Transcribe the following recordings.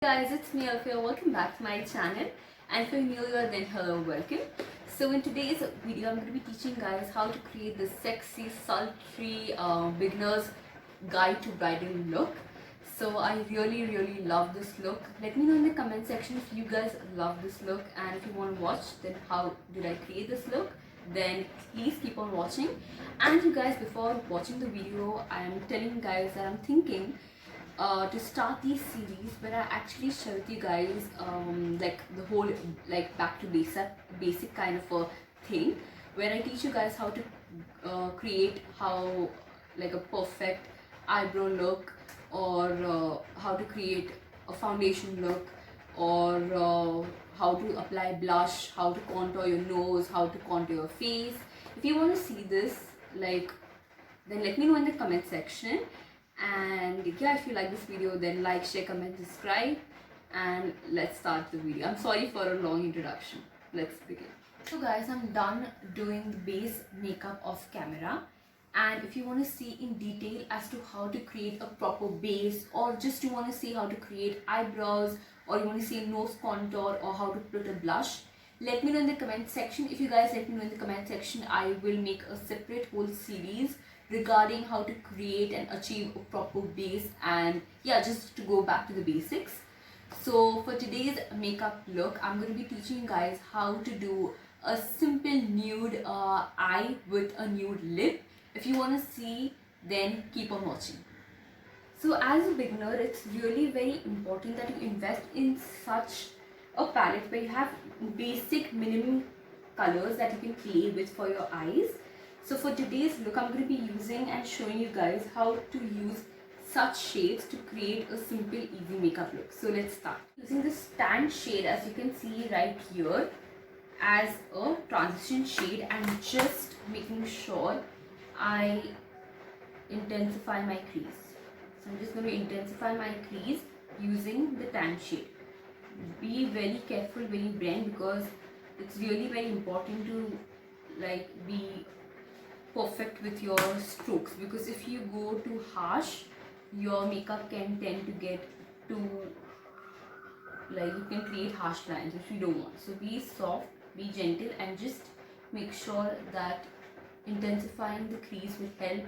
Guys, it's me Alfia. Welcome back to my channel, and if you're new here, then hello, welcome. So in today's video I'm going to be teaching guys how to create this sexy sultry beginner's guide to bridal look. So I really love this look. Let me know in the comment section if you guys love this look, and if you want to watch then how did I create this look, then please keep on watching. And you guys, before watching the video, I am telling you guys that I'm thinking to start these series where I actually share with you guys like the whole like back to basic kind of a thing, where I teach you guys how to create how like a perfect eyebrow look, or how to create a foundation look, or how to apply blush, how to contour your nose, how to contour your face. If you want to see this, like, then let me know in the comment section. And yeah, if you like this video, then like, share, comment, subscribe, and let's start the video. I'm sorry for a long introduction. Let's begin. So guys, I'm done doing the base makeup off camera, and if you want to see in detail as to how to create a proper base, or just you want to see how to create eyebrows, or you want to see a nose contour, or how to put a blush, let me know in the comment section. If you guys let me know in the comment section, I will make a separate whole series regarding how to create and achieve a proper base, and yeah, just to go back to the basics. So for today's makeup look, I'm going to be teaching you guys how to do a simple nude eye with a nude lip. If you want to see, then keep on watching. So as a beginner, it's really very important that you invest in such a palette where you have basic minimum colors that you can play with for your eyes. So for today's look, I'm going to be using and showing you guys how to use such shades to create a simple easy makeup look. So let's start. Using this tan shade, as you can see right here, as a transition shade, and just making sure I intensify my crease. So I'm just going to intensify my crease using the tan shade. Be very careful when you blend, because it's really very important to like be perfect with your strokes, because if you go too harsh, your makeup can tend to get too, like, you can create harsh lines, which we don't want. So be soft, be gentle, and just make sure that intensifying the crease will help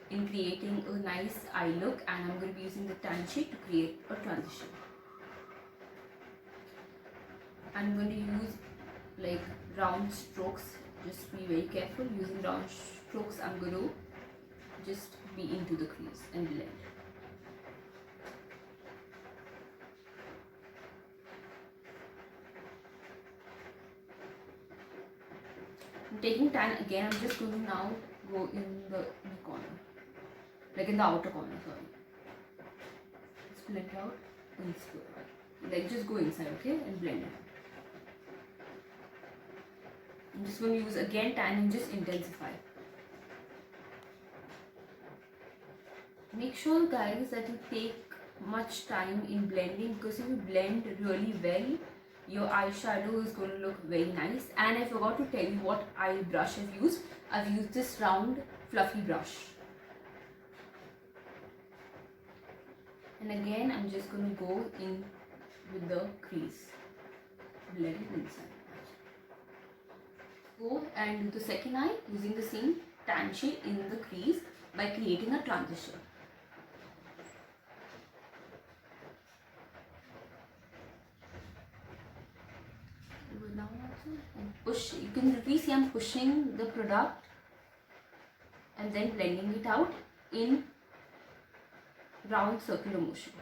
in creating a nice eye look. And I'm going to be using the tan shade to create a transition. I'm going to use like round strokes. Just be very careful using round strokes. I'm going to just be into the crease and blend. I'm taking tan again. I'm just going to now go in the corner, like in the outer corner, sorry. Just blend out and like just go inside, okay, and blend it. I'm just going to use again tan and just intensify. Make sure guys that you take much time in blending, because if you blend really well, your eyeshadow is going to look very nice. And I forgot to tell you what eye brush I've used. I've used this round fluffy brush. And again, I'm just going to go in with the crease, blend it inside. Go and do the second eye using the same tan shade in the crease by creating a transition. Now also, and push. You can really see I'm pushing the product and then blending it out in round circular motion.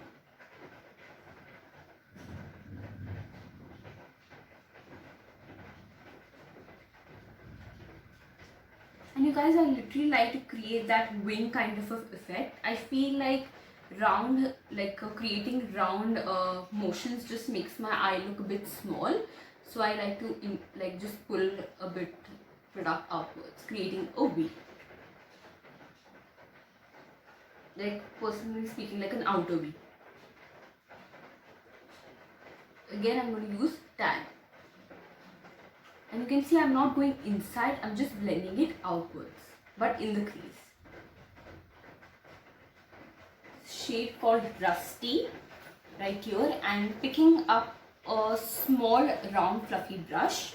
And you guys, I literally like to create that wing kind of effect. I feel like round, like creating round motions just makes my eye look a bit small. So I like to like just pull a bit product upwards, creating a V. Like personally speaking, like an outer V. Again, I'm going to use tan. And you can see I'm not going inside, I'm just blending it outwards, but in the crease. Shade called Rusty. right here and picking up a small round fluffy brush.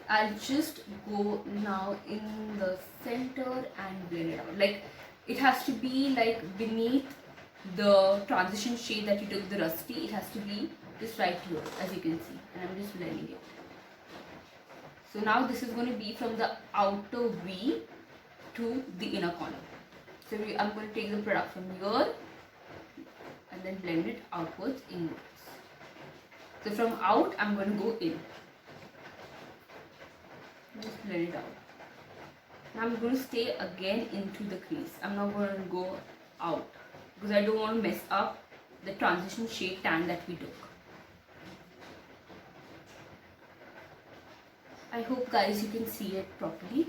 I'll just go now in the center and blend it out. Like it has to be like beneath the transition shade that you took the rusty. It has to be just right here, as you can see, and I'm just blending it. So now this is going to be from the outer V to the inner corner. So I'm going to take the product from here and then blend it outwards, inwards. So from out, I'm going to go in. Just blend it out. Now I'm going to stay again into the crease. I'm not going to go out because I don't want to mess up the transition shade tan that we took. I hope guys you can see it properly.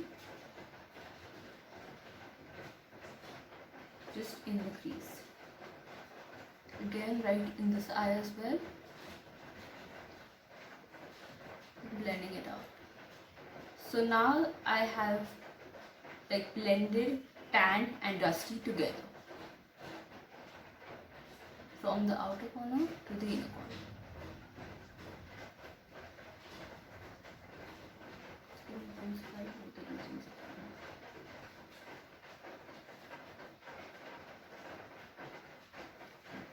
Just in the crease. Again right in this eye as well. Blending it out. So now I have like blended tan and rusty together. From the outer corner to the inner corner.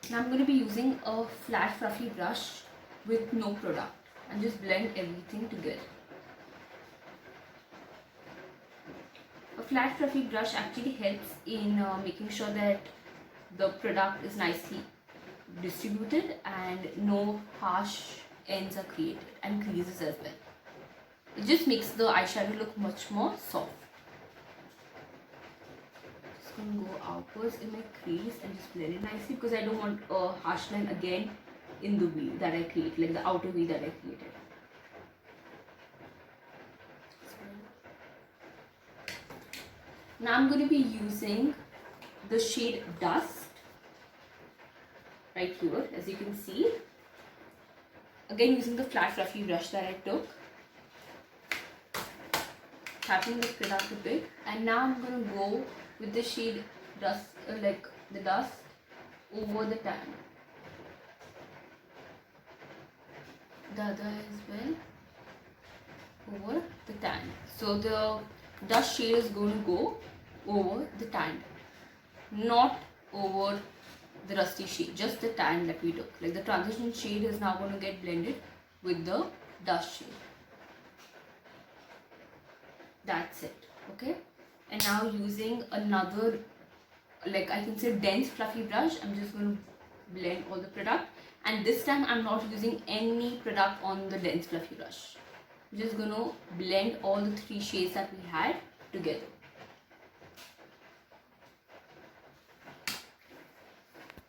Now I'm going to be using a flat fluffy brush with no product and just blend everything together. A flat fluffy brush actually helps in making sure that the product is nicely distributed and no harsh ends are created and creases as well. It just makes the eyeshadow look much more soft. Just going to go outwards in my crease and just blend it nicely because I don't want a harsh line again in the V that I create, like the outer V that I created. Now I'm going to be using the shade Dust right here, as you can see. Again using the flat fluffy brush that I took. Tapping the product a bit, and now I'm going to go with the shade Dust, like the Dust over the tan. The other as well over the tan. So the Dust shade is going to go over the tan, not over the rusty shade, just the tan that we took. Like the transition shade is now going to get blended with the Dust shade. That's it. Okay, and now using another, like I can say dense fluffy brush, I'm just going to blend all the product, and this time I'm not using any product on the dense fluffy brush. I'm just going to blend all the three shades that we had together.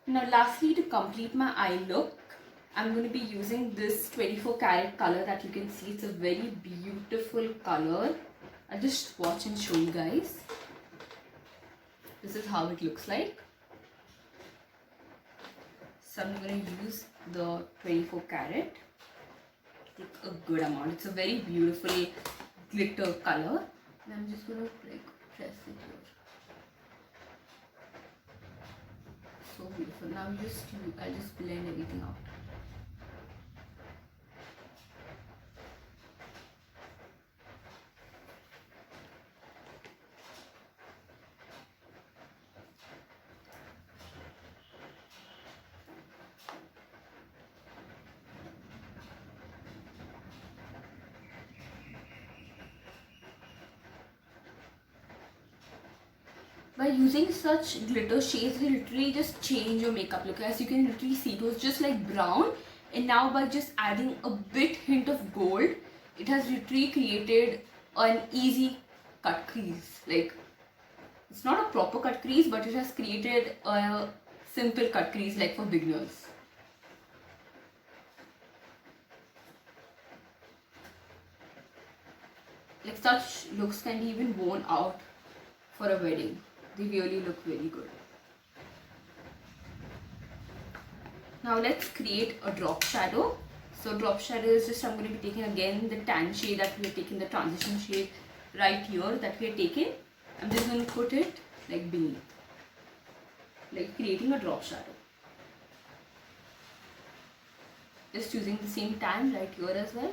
Now lastly, to complete my eye look, I'm going to be using this 24 karat color that you can see. It's a very beautiful color. I'll just swatch and show you guys. This is how it looks like. So I'm going to use the 24 karat. Take a good amount. It's a very beautiful glitter color. And I'm just going to like press it here. So beautiful. Now I'll just blend everything out. By using such glitter shades, will literally just change your makeup look. As you can literally see, it was just like brown, and now by just adding a bit hint of gold, it has literally created an easy cut crease. Like, it's not a proper cut crease, but it has created a simple cut crease like for beginners. Like such looks can be even worn out for a wedding. They really look very good. Now let's create a drop shadow. So drop shadow is just, I'm going to be taking again the tan shade that we are taking, the transition shade right here that we are taking. I'm just going to put it like beneath, like creating a drop shadow. just using the same tan right here as well.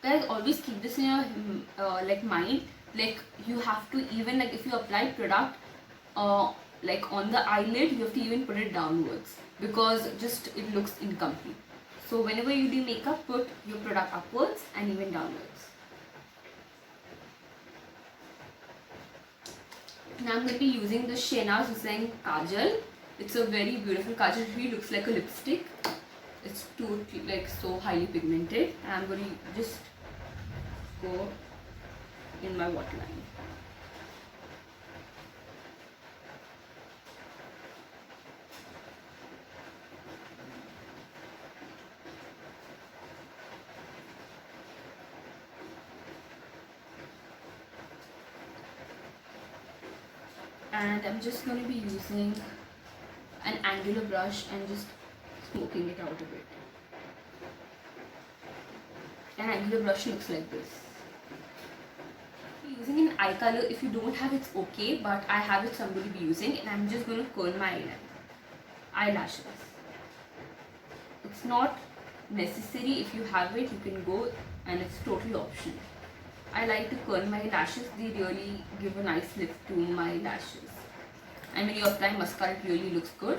Guys, always keep this in your like mind. Like you have to, even like if you apply product like on the eyelid, you have to even put it downwards, because just it looks incomplete. So whenever you do makeup, put your product upwards and even downwards. Now I'm going to be using the Shehnaz Hussain Kajal. It's a very beautiful kajal. It really looks like a lipstick. It's totally like so highly pigmented. And I'm going to just go in my waterline. And I'm just going to be using an angular brush and just smoking it out a bit. An angular brush looks like this. Using an eye color, if you don't have it's okay, but I have it, so I'm going to be using, and I'm just going to curl my eyelashes. It's not necessary. If you have it, you can go, and it's totally optional. I like to curl my lashes. They really give a nice lift to my lashes. And when you apply mascara, it really looks good.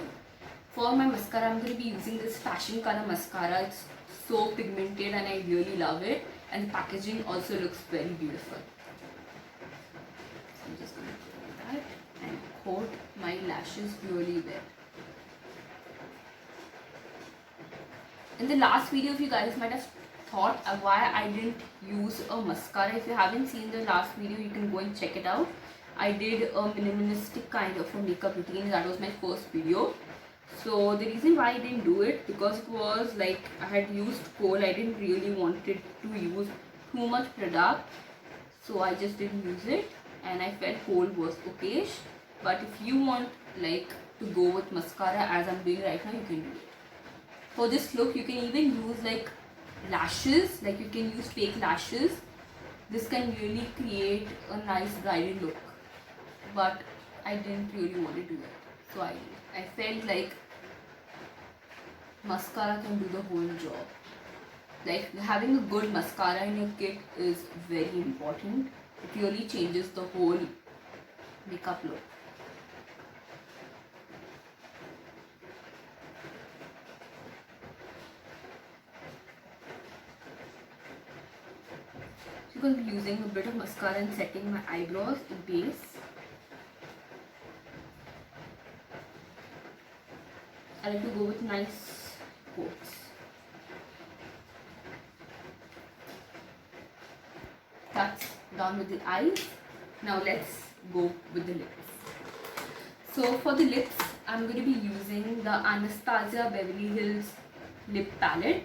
For my mascara, I'm going to be using this Fashion Color mascara. It's so pigmented and I really love it. And the packaging also looks very beautiful. So I'm just going to do that and coat my lashes really well. In the last video, if you guys might have thought why I didn't use a mascara. If you haven't seen the last video, you can go and check it out. I did a minimalistic kind of a makeup routine. That was my first video. So the reason why I didn't do it, because it was like I had used kohl. I didn't really wanted to use too much product, so I just didn't use it, and I felt kohl was okayish. But if you want like to go with mascara as I'm doing right now, you can do it. For this look, you can even use like lashes, like you can use fake lashes. This can really create a nice bridal look, but I didn't really want to do it, so I felt like mascara can do the whole job. Like having a good mascara in your kit is very important. It really changes the whole makeup look. So I'm going to be using a bit of mascara and setting my eyebrows in base. I like to go with nice coats. That's done with the eyes. Now let's go with the lips. So for the lips, I'm going to be using the Anastasia Beverly Hills lip palette.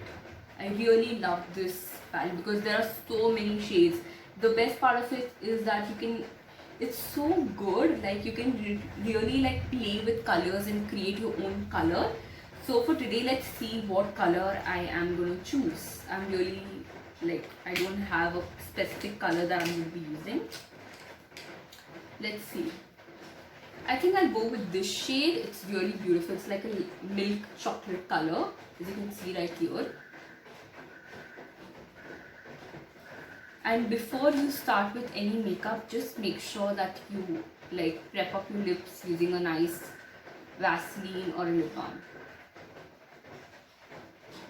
I really love this palette because there are so many shades. The best part of it is that you can, it's so good, like you can really like play with colors and create your own color. So for today, let's see what color I am going to choose. I'm really like, I don't have a specific color that I'm going to be using. Let's see. I think I'll go with this shade. It's really beautiful. It's like a milk chocolate color, as you can see right here. And before you start with any makeup, just make sure that you like prep up your lips using a nice Vaseline or a lip balm.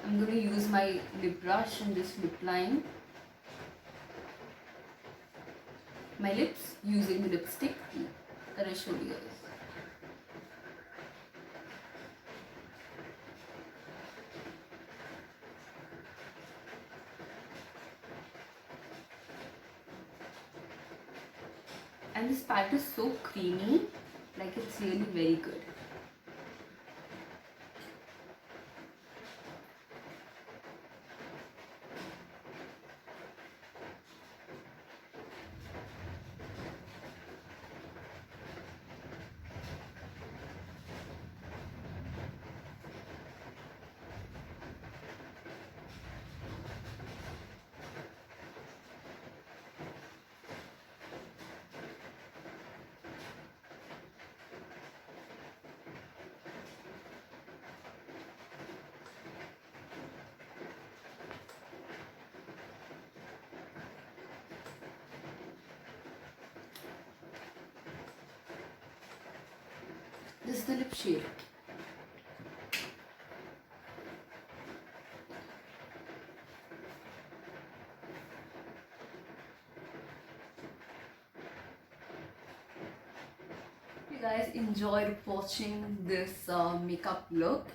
I'm going to use my lip brush and this lip line my lips using the lipstick that I showed you guys. And this palette is so creamy, like it's really very good. This is the lip shade. You guys enjoyed watching this makeup look,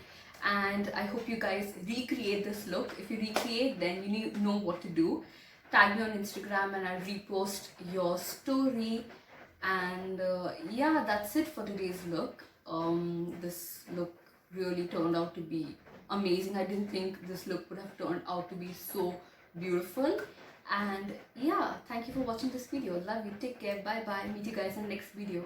and I hope you guys recreate this look. If you recreate, then you need know what to do. Tag me on Instagram and I'll repost your story. And yeah, that's it for today's look. This look really turned out to be amazing. I didn't think this look would have turned out to be so beautiful. And yeah, thank you for watching this video. Love you. Take care. Bye bye. Meet you guys in the next video.